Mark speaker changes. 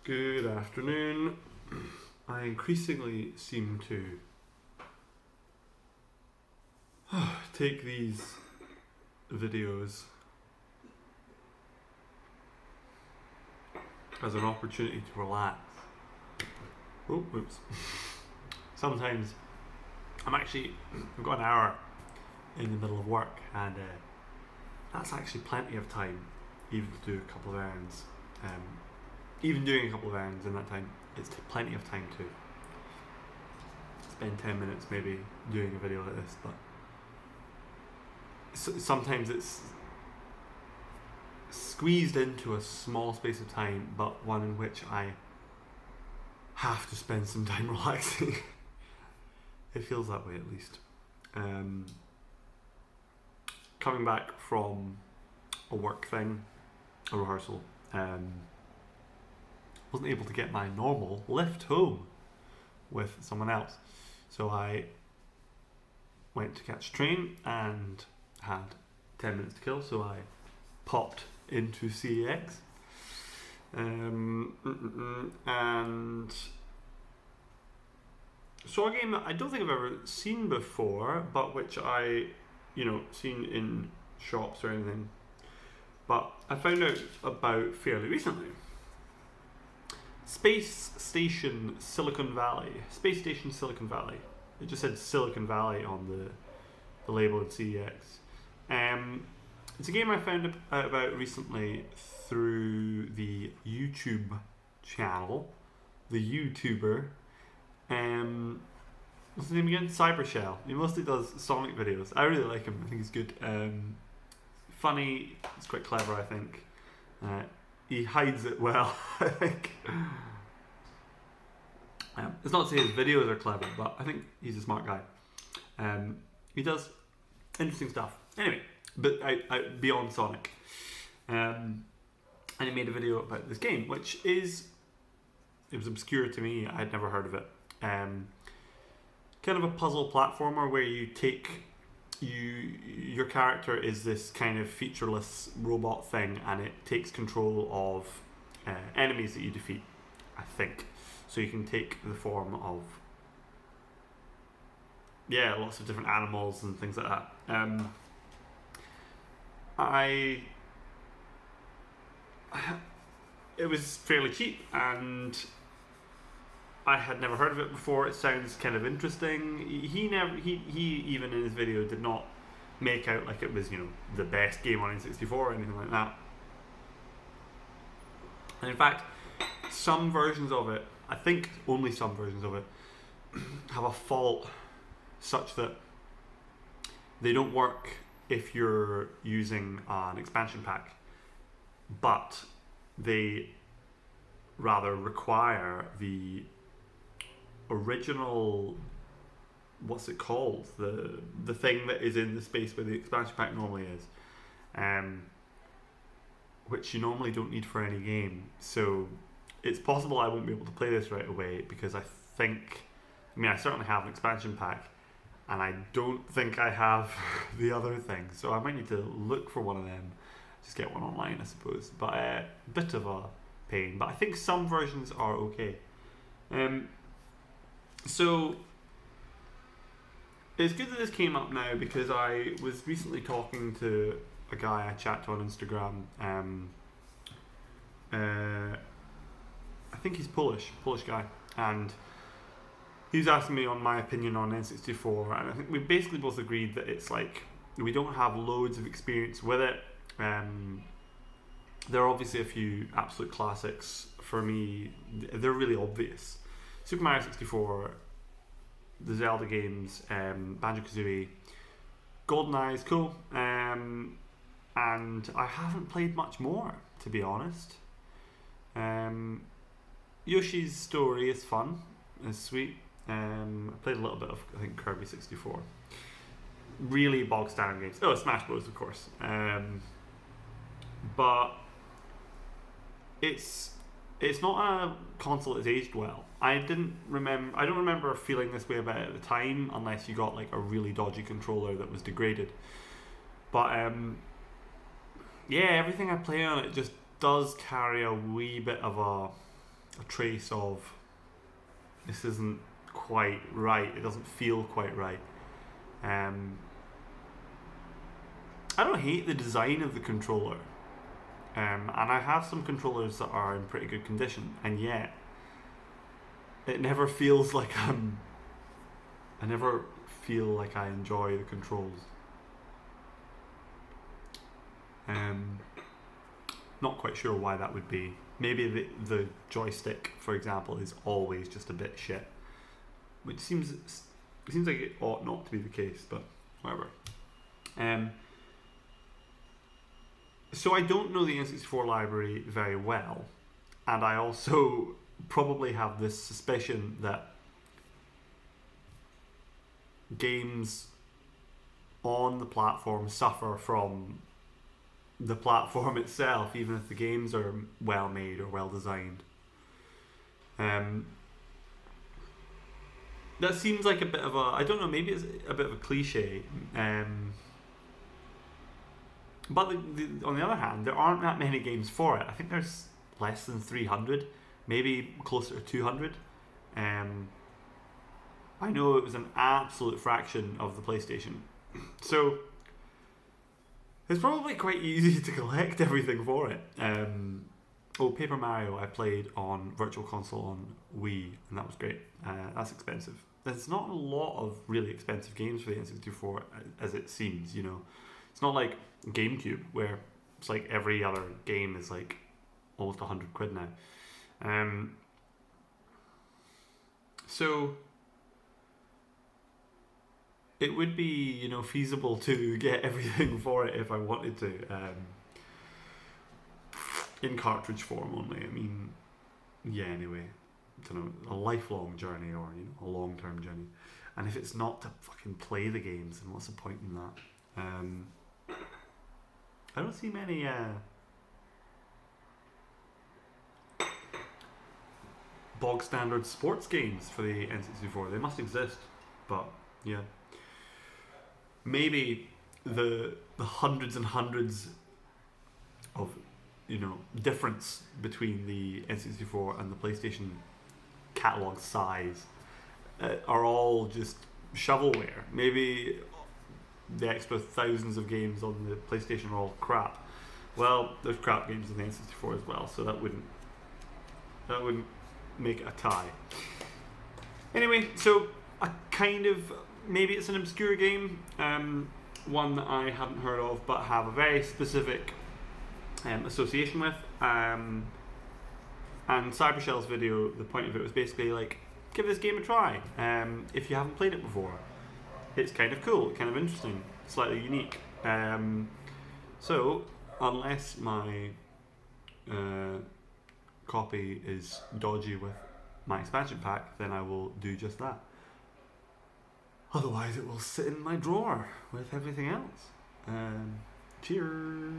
Speaker 1: Good afternoon. I increasingly seem to take these videos as an opportunity to relax. Oh, oops. Sometimes I've got an hour in the middle of work, and that's actually plenty of time even to do a couple of errands. Even doing a couple of errands in that time, it's plenty of time to spend 10 minutes maybe doing a video like this, but sometimes it's squeezed into a small space of time, but one in which I have to spend some time relaxing. It feels that way, at least. Coming back from a work thing, a rehearsal, wasn't able to get my normal lift home with someone else, so I went to catch a train and had 10 minutes to kill, so I popped into CEX, and saw a game that I don't think I've ever seen before, but which I, seen in shops or anything, but I found out about fairly recently. Space Station Silicon Valley. Space Station Silicon Valley. It just said Silicon Valley on the label at CEX. It's a game I found out about recently through the YouTube channel. The YouTuber. What's his name again? Cybershell. He mostly does Sonic videos. I really like him. I think he's good. Funny. He's quite clever, I think. He hides it well, I think. It's not to say his videos are clever, but I think he's a smart guy. He does interesting stuff. Anyway, but beyond Sonic. And he made a video about this game, which it was obscure to me. I had never heard of it. Kind of a puzzle platformer where your character is this kind of featureless robot thing, and it takes control of enemies that you defeat, I think. So you can take the form of lots of different animals and things like that. It was fairly cheap, and I had never heard of it before. It sounds kind of interesting. He even in his video did not make out like it was, the best game on N64 or anything like that. And in fact, some versions of it, I think only some versions of it, have a fault such that they don't work if you're using an expansion pack, but they rather require the original, what's it called, the thing that is in the space where the expansion pack normally is, which you normally don't need for any game. So it's possible I won't be able to play this right away, because I certainly have an expansion pack, and I don't think I have the other thing, so I might need to look for one of them, just get one online, I suppose. But a bit of a pain, but I think some versions are okay. So it's good that this came up now, because I was recently talking to a guy I chat to on Instagram. I think he's Polish guy, and he was asking me on my opinion on N64, and I think we basically both agreed that it's like we don't have loads of experience with it. There are obviously a few absolute classics for me. They're really obvious. Super Mario 64, the Zelda games, Banjo-Kazooie, GoldenEye is cool, and I haven't played much more, to be honest. Yoshi's Story is fun, it's sweet. I played a little bit of, I think, Kirby 64. Really bog standard games. Oh, Smash Bros, of course. But it's not a console that's aged well. I don't remember feeling this way about it at the time, unless you got like a really dodgy controller that was degraded. But everything I play on it just does carry a wee bit of a a trace of this isn't quite right. It doesn't feel quite right. I don't hate the design of the controller, and I have some controllers that are in pretty good condition, and yet it never feels like I never feel like I enjoy the controls. Not quite sure why that would be. Maybe the joystick, for example, is always just a bit shit, which seems like it ought not to be the case, but whatever. So I don't know the N64 library very well, and I also probably have this suspicion that games on the platform suffer from the platform itself, even if the games are well made or well designed. That seems like a bit of a, I don't know, maybe it's a bit of a cliche. But on the other hand, there aren't that many games for it. I think there's less than 300, maybe closer to 200. I know it was an absolute fraction of the PlayStation. So it's probably quite easy to collect everything for it. Paper Mario I played on Virtual Console on Wii, and that was great. That's expensive. There's not a lot of really expensive games for the N64 as it seems, you know. It's not like GameCube, where it's like every other game is like almost £100 now. So it would be, you know, feasible to get everything for it if I wanted to, in cartridge form only. I mean, yeah. Anyway, I don't know, a lifelong journey or, you know, a long-term journey. And if it's not to fucking play the games, then what's the point in that? I don't see many bog standard sports games for the N64. They must exist, but yeah. Maybe the hundreds and hundreds of, you know, difference between the N64 and the PlayStation catalog size are all just shovelware. Maybe the extra thousands of games on the PlayStation are all crap. Well, there's crap games on the N64 as well, so that wouldn't make it a tie. Anyway, so a kind of, maybe it's an obscure game, one that I haven't heard of but have a very specific association with. And Cybershell's video, the point of it was basically like, give this game a try if you haven't played it before. It's kind of cool, kind of interesting, slightly unique. So, unless my copy is dodgy with my expansion pack, then I will do just that. Otherwise, it will sit in my drawer with everything else. Cheers!